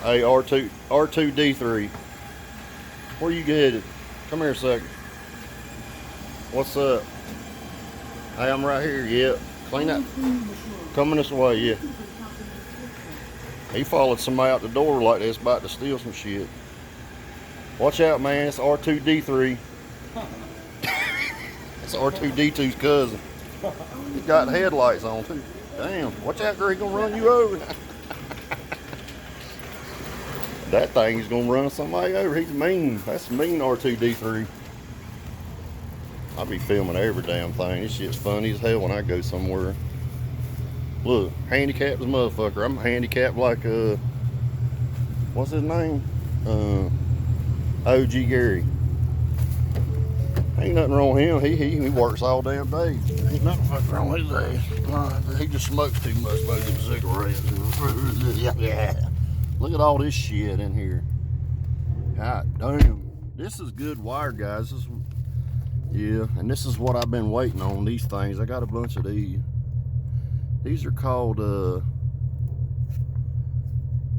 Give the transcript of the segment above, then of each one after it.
Hey, R2D3. Where you headed? Come here a second. What's up? Hey, I'm right here. Yep. Clean that. Coming this way, yeah. He followed somebody out the door like they was about to steal some shit. Watch out, man. It's R2D3. It's R2D2's cousin. He got headlights on, too. Damn. Watch out, girl. He's going to run you over. That thing is going to run somebody over. He's mean. That's mean R2D3. I'll be filming every damn thing. This shit's funny as hell when I go somewhere. Look, handicapped as a motherfucker. I'm handicapped like, what's his name? OG Gary. Ain't nothing wrong with him. He works all damn day. Ain't nothing wrong with his ass. He just smokes too much, smoking cigarettes. Yeah. Look at all this shit in here. God damn. This is good wire, guys. Yeah, and this is what I've been waiting on, these things. I got a bunch of these. These are called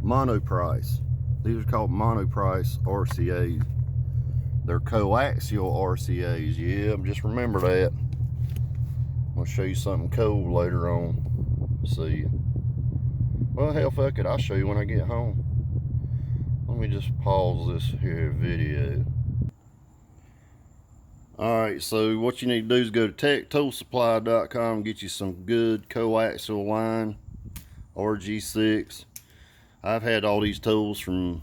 monoprice. These are called monoprice RCAs. They're coaxial RCAs. Yeah, just remember that. I'll show you something cool later on. See. Well, hell, fuck it. I'll show you when I get home. Let me just pause this here video. Alright, so what you need to do is go to techtoolsupply.com and get you some good coaxial line, RG6. I've had all these tools from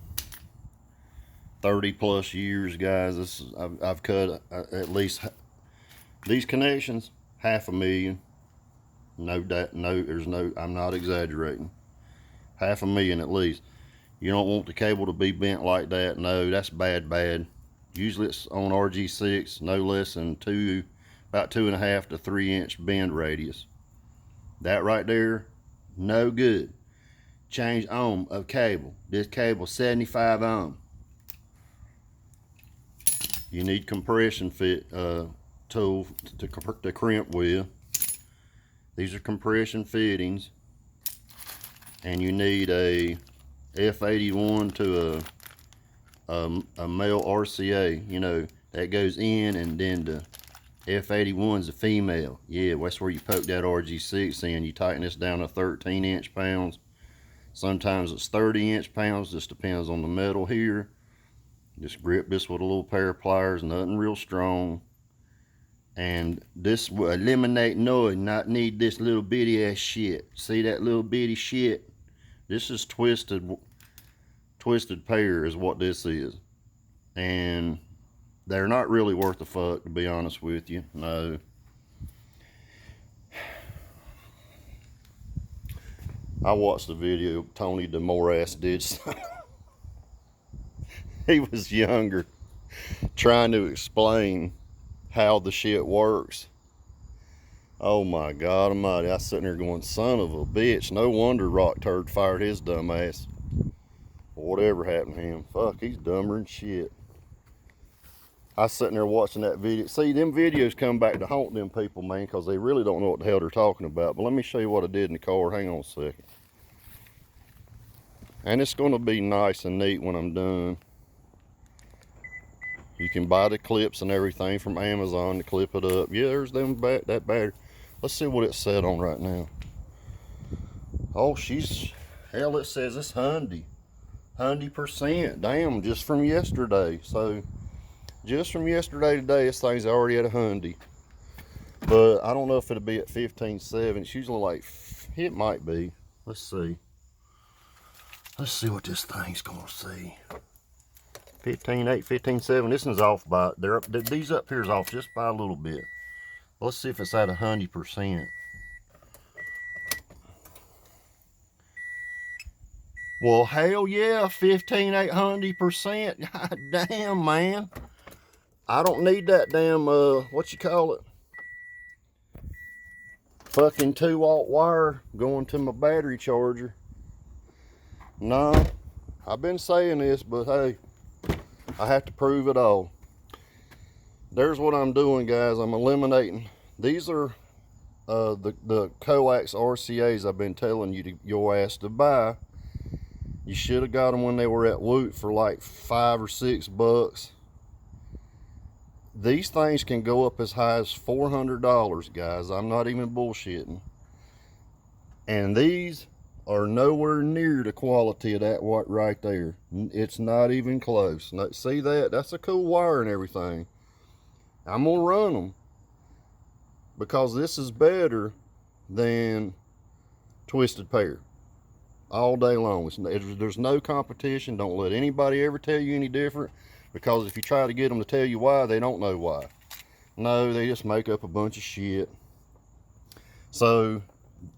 30 plus years, guys. I've cut at least these connections, $500,000. I'm not exaggerating. $500,000 at least. You don't want the cable to be bent like that. No, that's bad. Usually it's on RG6, no less than about 2.5 to 3 inch bend radius. That right there, no good. Change ohm of cable. This cable 75 ohm. You need compression fit tool to crimp with. These are compression fittings, and you need a F81 to a male RCA, you know, that goes in, and then the F81 is a female. Yeah, that's where you poke that RG6 in. You tighten this down to 13 inch pounds. Sometimes it's 30 inch pounds, just depends on the metal here. Just grip this with a little pair of pliers, nothing real strong. And this will eliminate noise, not need this little bitty ass shit. See that little bitty shit? This is twisted pair is what this is. And they're not really worth the fuck, to be honest with you. No. I watched the video Tony DeMorass did. He was younger, trying to explain how the shit works. Oh my God almighty. I was sitting there going, son of a bitch. No wonder Rock Turd fired his dumb ass. Whatever happened to him. Fuck, he's dumber than shit. I was sitting there watching that video. See, them videos come back to haunt them people, man, because they really don't know what the hell they're talking about. But let me show you what I did in the car. Hang on a second. And it's going to be nice and neat when I'm done. You can buy the clips and everything from Amazon to clip it up. Yeah, there's them that battery. Let's see what it's set on right now. Oh, hell, it says it's 100%. Damn, just from yesterday. So, just from yesterday to today, this thing's already at 100. But I don't know if it'll be at 15.7. It's usually like, it might be. Let's see. Let's see what this thing's gonna see. 15.8, 15.7. This one's off by, these up here is off just by a little bit. Let's see if it's at 100%. Well, hell yeah, 15,800%. God damn, man. I don't need that damn, what you call it? Fucking 2-watt wire going to my battery charger. No, I've been saying this, but hey, I have to prove it all. There's what I'm doing, guys. I'm eliminating. These are the coax RCAs I've been telling you your ass to buy. You should have got them when they were at Woot for like $5 or $6. These things can go up as high as $400, guys. I'm not even bullshitting. And these are nowhere near the quality of that right there. It's not even close. See that? That's a cool wire and everything. I'm gonna run them because this is better than twisted pair all day long. There's no competition. Don't let anybody ever tell you any different, because if you try to get them to tell you why, they don't know why. No, they just make up a bunch of shit. So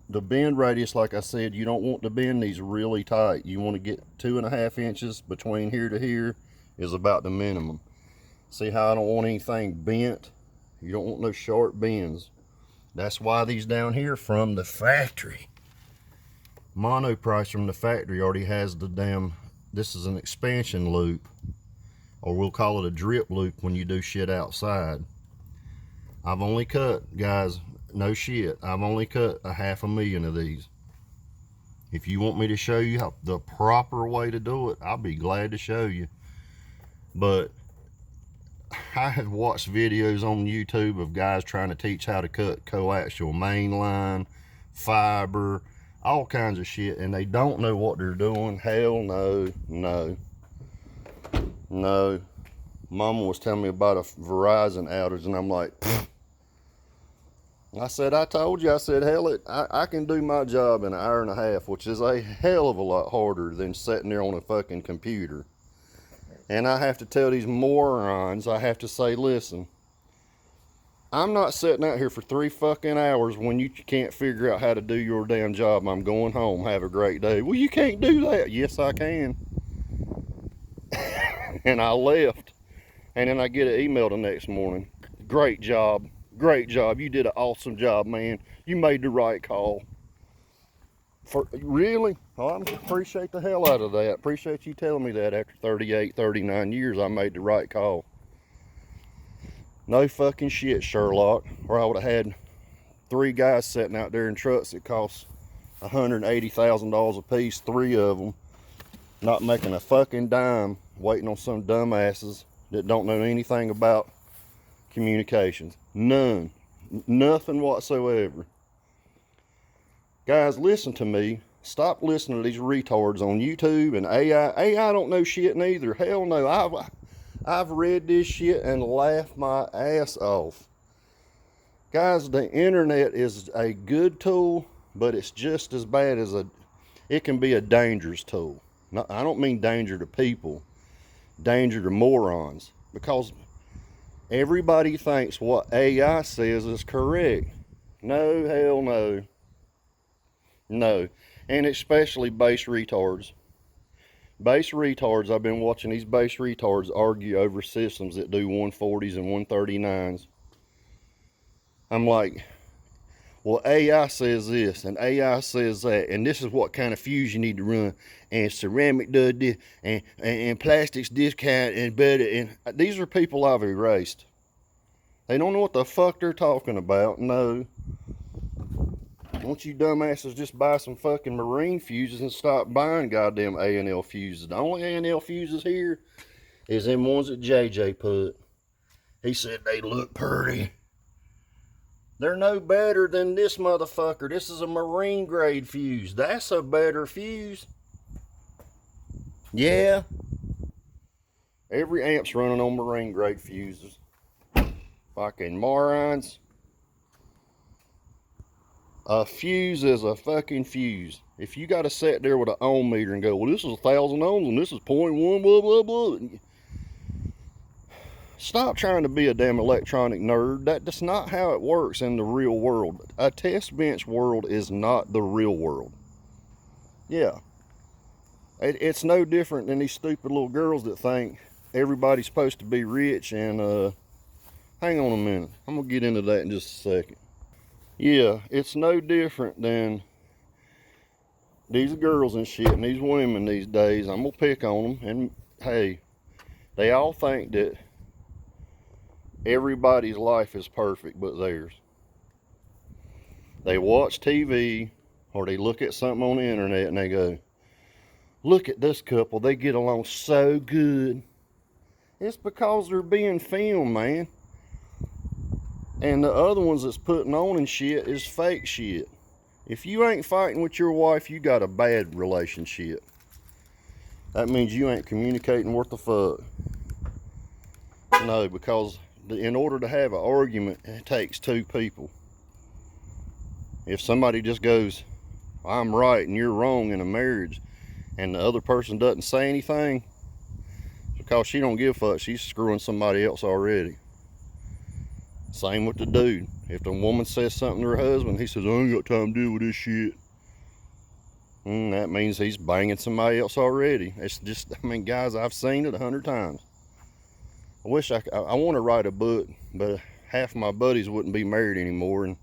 the bend radius, like I said, you don't want to bend these really tight. You want to get 2.5 inches between here to here is about the minimum. See how I don't want anything bent? You don't want no sharp bends. That's why these down here from the factory, mono price from the factory, already has the damn, this is an expansion loop, or we'll call it a drip loop when you do shit outside. I've only cut, guys, no shit, I've only cut 500,000 of these. If you want me to show you the proper way to do it, I'll be glad to show you. But I have watched videos on YouTube of guys trying to teach how to cut coaxial mainline, fiber, all kinds of shit, and they don't know what they're doing. Hell no, no, no. Mama was telling me about a Verizon outage, and I'm like, pfft. I said, I told you, I said, hell, I can do my job in 1.5 hours, which is a hell of a lot harder than sitting there on a fucking computer. And I have to tell these morons, I have to say, listen, I'm not sitting out here for 3 fucking hours when you can't figure out how to do your damn job. I'm going home. Have a great day. Well, you can't do that. Yes, I can. And I left. And then I get an email the next morning. Great job. Great job. You did an awesome job, man. You made the right call. Really? Oh, I appreciate the hell out of that. Appreciate you telling me that after 38, 39 years I made the right call. No fucking shit, Sherlock. Or I would have had 3 guys sitting out there in trucks that cost $180,000 a piece, 3 of them, not making a fucking dime, waiting on some dumbasses that don't know anything about communications. None. Nothing whatsoever. Guys, listen to me. Stop listening to these retards on YouTube and AI. AI don't know shit neither. Hell no. I've read this shit and laughed my ass off. Guys, the internet is a good tool, but it's just as bad as it can be a dangerous tool. No, I don't mean danger to people, danger to morons, because everybody thinks what AI says is correct. No, hell no. No, and especially base retards. Base retards, I've been watching these base retards argue over systems that do 140s and 139s. I'm like, well, AI says this, and AI says that, and this is what kind of fuse you need to run, and ceramic does this, and plastics this kind, and better, and these are people I've erased. They don't know what the fuck they're talking about. No. Won't you dumbasses just buy some fucking marine fuses and stop buying goddamn A&L fuses? The only A&L fuses here is them ones that JJ put. He said they look pretty. They're no better than this motherfucker. This is a marine grade fuse. That's a better fuse. Yeah. Every amp's running on marine grade fuses. Fucking morons. A fuse is a fucking fuse. If you got to sit there with an ohm meter and go, well, this is 1,000 ohms and this is 0.1, blah, blah, blah. Stop trying to be a damn electronic nerd. That's not how it works in the real world. A test bench world is not the real world. Yeah. It's no different than these stupid little girls that think everybody's supposed to be rich and, hang on a minute. I'm going to get into that in just a second. Yeah, it's no different than these girls and shit and these women these days. I'm going to pick on them. And, hey, they all think that everybody's life is perfect but theirs. They watch TV or they look at something on the internet and they go, Look at this couple. They get along so good. It's because they're being filmed, man. And the other ones that's putting on and shit is fake shit. If you ain't fighting with your wife, you got a bad relationship. That means you ain't communicating worth the fuck. No, because in order to have an argument, it takes two people. If somebody just goes, I'm right and you're wrong in a marriage, and the other person doesn't say anything, because she don't give a fuck, she's screwing somebody else already. Same with the dude. If the woman says something to her husband, he says, I ain't got time to deal with this shit. That means he's banging somebody else already. It's just, I mean, guys, I've seen it 100 times. I wish I want to write a book, but half of my buddies wouldn't be married anymore, and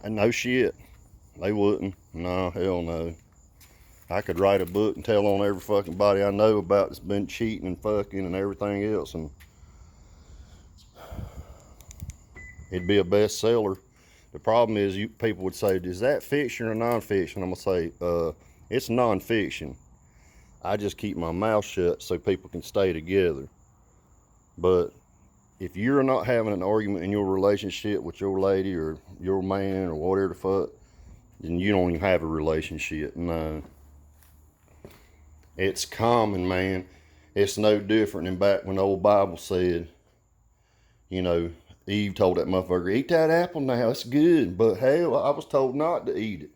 no shit, they wouldn't. No, hell no. I could write a book and tell on every fucking body I know about that's been cheating and fucking and everything else, and it'd be a bestseller. The problem is, people would say, is that fiction or nonfiction? I'm gonna say, it's nonfiction. I just keep my mouth shut so people can stay together. But if you're not having an argument in your relationship with your lady or your man or whatever the fuck, then you don't even have a relationship. No. It's common, man. It's no different than back when the old Bible said, you know, Eve told that motherfucker, eat that apple now, it's good. But hell, I was told not to eat it.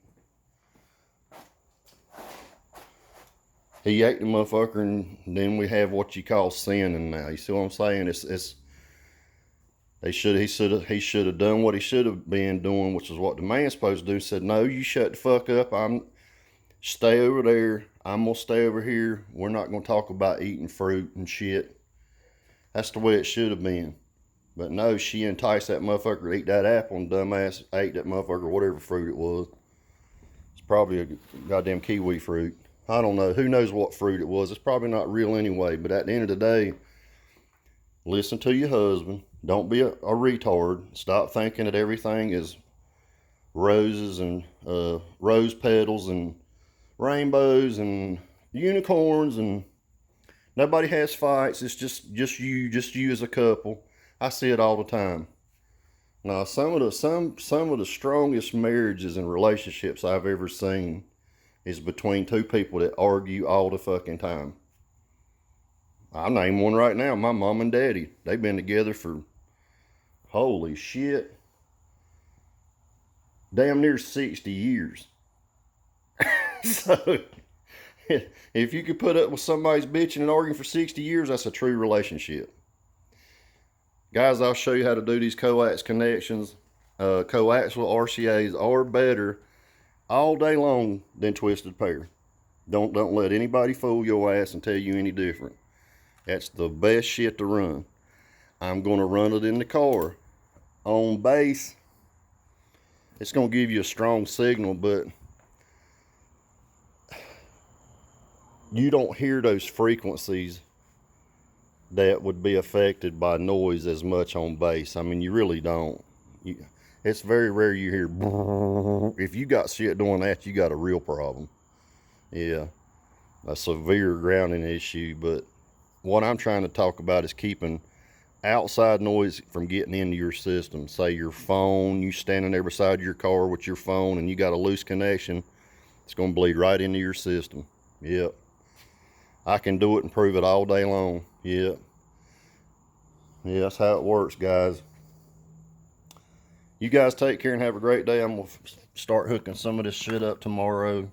He ate the motherfucker, and then we have what you call sinning now. You see what I'm saying? He should have done what he should have been doing, which is what the man's supposed to do. Said, no, you shut the fuck up. Stay over there. I'm gonna stay over here. We're not gonna talk about eating fruit and shit. That's the way it should have been. But no, she enticed that motherfucker to eat that apple, and dumbass ate that motherfucker, whatever fruit it was. It's probably a goddamn kiwi fruit. I don't know. Who knows what fruit it was? It's probably not real anyway. But at the end of the day, listen to your husband. Don't be a retard. Stop thinking that everything is roses and rose petals and rainbows and unicorns, and nobody has fights. It's just you as a couple. I see it all the time. Now, some of the strongest marriages and relationships I've ever seen is between two people that argue all the fucking time. I'll name one right now. My mom and daddy. They've been together for, holy shit, damn near 60 years. So, if you could put up with somebody's bitching and arguing for 60 years, that's a true relationship. Guys, I'll show you how to do these coax connections. Coaxial RCAs are better all day long than twisted pair. Don't let anybody fool your ass and tell you any different. That's the best shit to run. I'm going to run it in the car. On base, it's going to give you a strong signal, but you don't hear those frequencies that would be affected by noise as much on base. I mean, you really don't. It's very rare you hear. If you got shit doing that, you got a real problem. Yeah, a severe grounding issue. But what I'm trying to talk about is keeping outside noise from getting into your system. Say your phone, you standing there beside your car with your phone and you got a loose connection, it's going to bleed right into your system. Yep. I can do it and prove it all day long. Yep. Yeah, that's how it works, guys. You guys take care and have a great day. I'm going to start hooking some of this shit up tomorrow.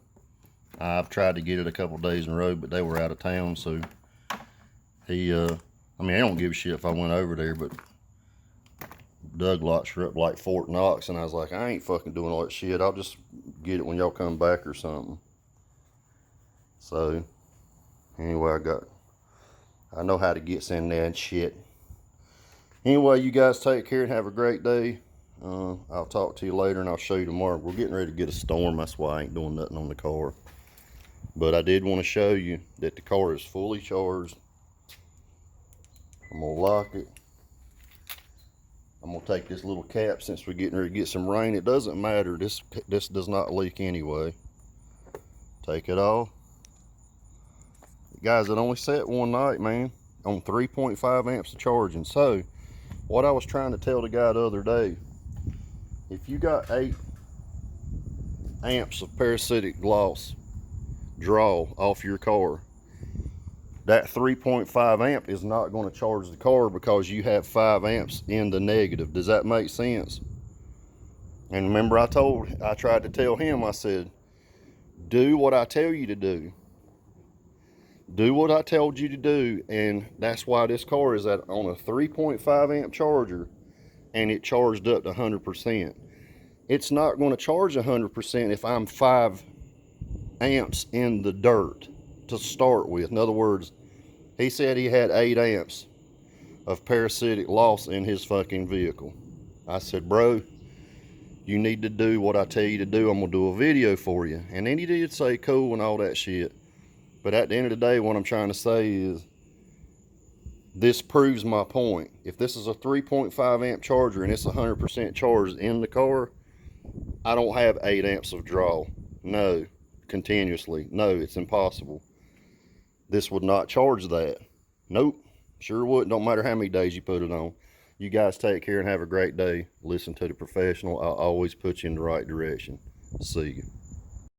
I've tried to get it a couple days in a row, but they were out of town, so I mean, I don't give a shit if I went over there, but Doug locks her up like Fort Knox, and I was like, I ain't fucking doing all that shit. I'll just get it when y'all come back or something. So, anyway, I know how to get in there and shit. Anyway, you guys take care and have a great day. I'll talk to you later, and I'll show you tomorrow. We're getting ready to get a storm. That's why I ain't doing nothing on the car. But I did want to show you that the car is fully charged. I'm going to lock it. I'm going to take this little cap since we're getting ready to get some rain. It doesn't matter. This does not leak anyway. Take it off. Guys, it only set one night, man, on 3.5 amps of charging. So what I was trying to tell the guy the other day, if you got 8 amps of parasitic loss draw off your car, that 3.5 amp is not going to charge the car because you have 5 amps in the negative. Does that make sense? And remember, I tried to tell him, I said, do what I tell you to do. Do what I told you to do. And that's why this car is on a 3.5 amp charger, and it charged up to 100%. It's not going to charge 100% if I'm 5 amps in the dirt to start with. In other words, he said he had 8 amps of parasitic loss in his fucking vehicle. I said, bro, you need to do what I tell you to do. I'm gonna do a video for you. And then he did say cool and all that shit. But at the end of the day, what I'm trying to say is, this proves my point. If this is a 3.5 amp charger and it's 100% charged in the car, I don't have 8 amps of draw. No, continuously. No, it's impossible. This would not charge that. Nope, sure wouldn't. Don't matter how many days you put it on. You guys take care and have a great day. Listen to the professional. I'll always put you in the right direction. See you.